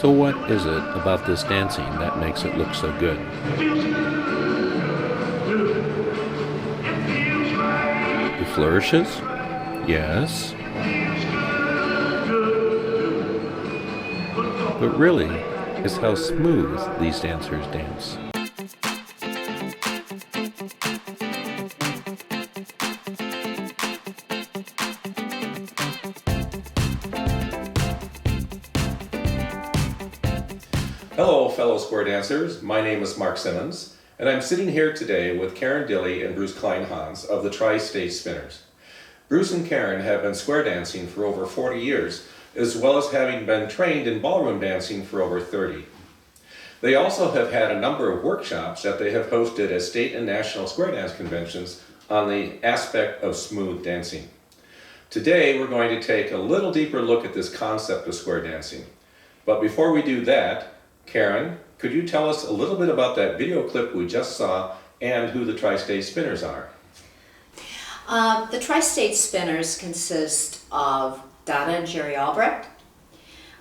So what is it about this dancing that makes it look so good? The flourishes? Yes. But really, it's how smooth these dancers dance. Hello fellow square dancers, my name is Mark Simmons, and I'm sitting here today with Karen Dilley and Bruce Kleinhans of the TriState Spinners. Bruce and Karen have been square dancing for over 40 years, as well as having been trained in ballroom dancing for over 30. They also have had a number of workshops that they have hosted at state and national square dance conventions on the aspect of smooth dancing. Today we're going to take a little deeper look at this concept of square dancing. But before we do that, Karen, could you tell us a little bit about that video clip we just saw and who the TriState Spinners are? The TriState Spinners consist of Donna and Jerry Albrecht,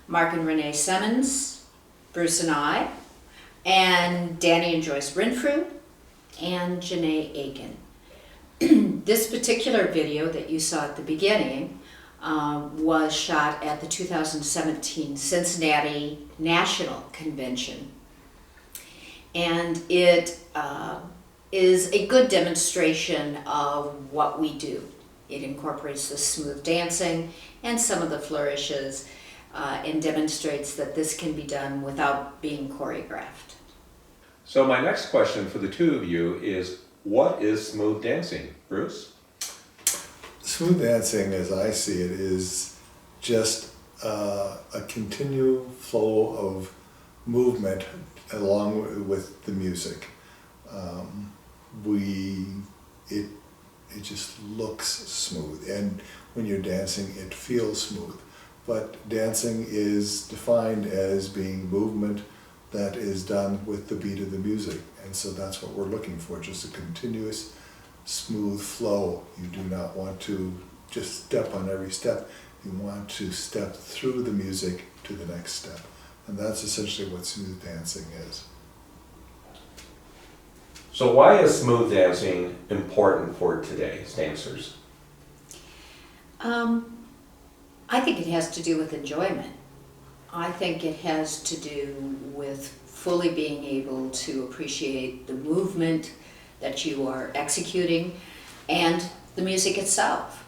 Mark and Renee Simmons, Bruce and I, and Danny and Joyce Renfrew, and Janae Aiken. This particular video that you saw at the beginning was shot at the 2017 Cincinnati National Convention, and it is a good demonstration of what we do. It incorporates the smooth dancing and some of the flourishes and demonstrates that this can be done without being choreographed. So my next question for the two of you is, what is smooth dancing? Bruce? Smooth dancing, as I see it, is just a continual flow of movement along with the music. It just looks smooth, and when you're dancing, it feels smooth. But dancing is defined as being movement that is done with the beat of the music, and so that's what we're looking for, just a continuous smooth flow. You do not want to just step on every step. You want to step through the music to the next step. And that's essentially what smooth dancing is. So why is smooth dancing important for today's dancers? I think it has to do with enjoyment. I think it has to do with fully being able to appreciate the movement that you are executing and the music itself.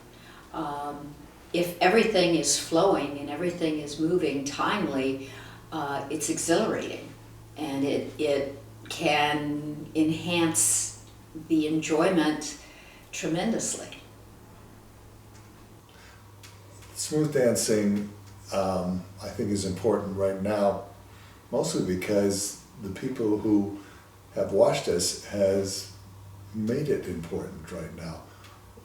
If everything is flowing and everything is moving timely, it's exhilarating, and it can enhance the enjoyment tremendously. Smooth dancing, I think, is important right now, mostly because the people who have watched us has made it important right now.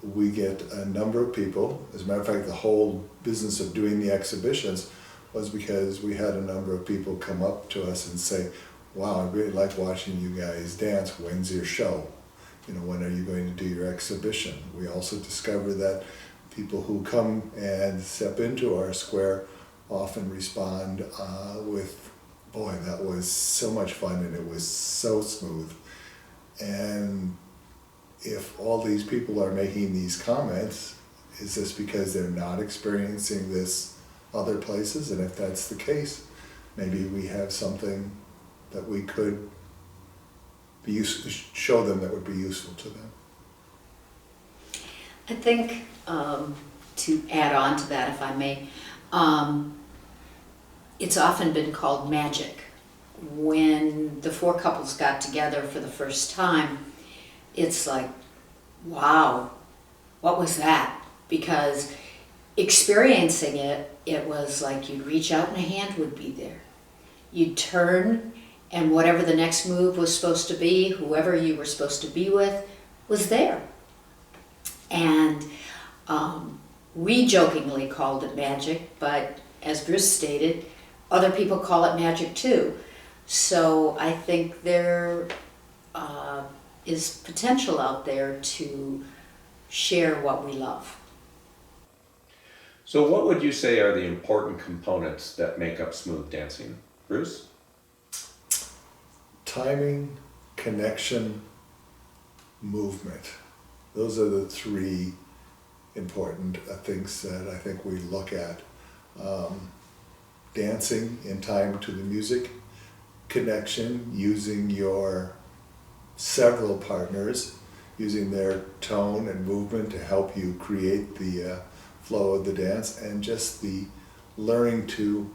We get a number of people. As a matter of fact, the whole business of doing the exhibitions was because we had a number of people come up to us and say, wow, I really like watching you guys dance. When's your show? When are you going to do your exhibition? We also discover that people who come and step into our square often respond with, boy, that was so much fun and it was so smooth. And if all these people are making these comments, is this because they're not experiencing this other places? And if that's the case, maybe we have something that we could show them that would be useful to them. I think, to add on to that, if I may, it's often been called magic. When the four couples got together for the first time, it's like, wow, what was that? Because experiencing it, it was like you'd reach out and a hand would be there. You'd turn, and whatever the next move was supposed to be, whoever you were supposed to be with, was there. And we jokingly called it magic, but as Bruce stated, other people call it magic too. So I think there is potential out there to share what we love. So what would you say are the important components that make up smooth dancing? Bruce? Timing, connection, movement. Those are the three important things that I think we look at. Dancing in time to the music, connection, using your several partners, using their tone and movement to help you create the flow of the dance, and just the learning to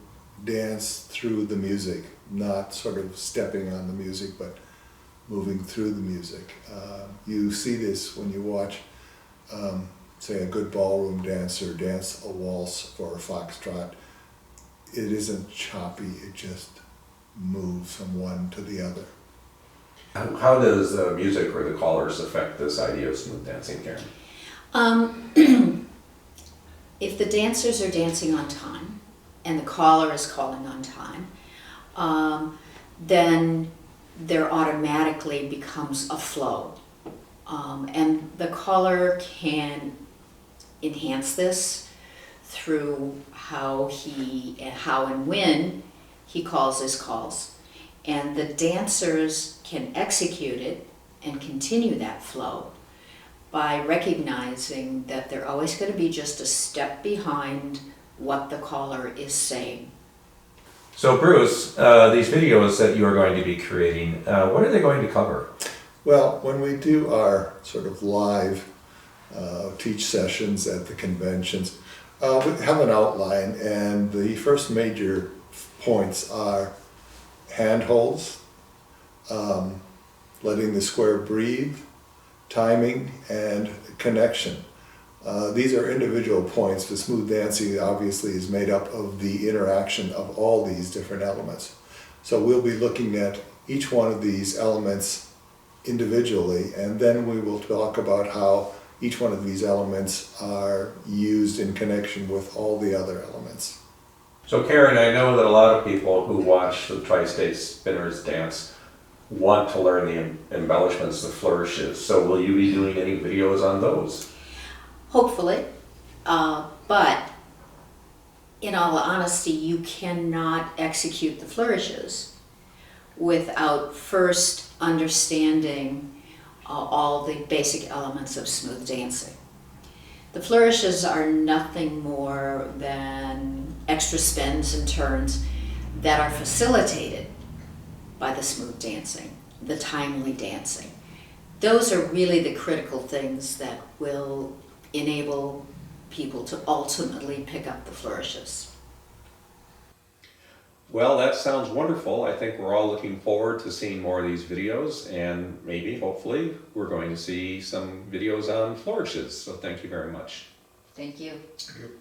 dance through the music, not sort of stepping on the music, but moving through the music. You see this when you watch, say, a good ballroom dancer dance a waltz or a foxtrot. It isn't choppy, it just moves from one to the other. How does the music or the callers affect this idea of smooth dancing, Karen? If the dancers are dancing on time and the caller is calling on time, then there automatically becomes a flow. And the caller can enhance this through how and when he calls his calls. And the dancers can execute it and continue that flow by recognizing that they're always going to be just a step behind what the caller is saying. So Bruce, these videos that you are going to be creating, what are they going to cover? Well, when we do our sort of live teach sessions at the conventions, we have an outline, and the first major points are handholds, letting the square breathe, timing, and connection. These are individual points. The smooth dancing obviously is made up of the interaction of all these different elements. So we'll be looking at each one of these elements individually, and then we will talk about how each one of these elements are used in connection with all the other elements. So Karen, I know that a lot of people who watch the TriState Spinners dance want to learn the embellishments, the flourishes. So will you be doing any videos on those? Hopefully, but in all honesty, you cannot execute the flourishes without first understanding all the basic elements of smooth dancing. The flourishes are nothing more than extra spins and turns that are facilitated by the smooth dancing, the timely dancing. Those are really the critical things that will enable people to ultimately pick up the flourishes. Well, that sounds wonderful. I think we're all looking forward to seeing more of these videos, and maybe, hopefully, we're going to see some videos on flourishes. So thank you very much. Thank you. Thank you.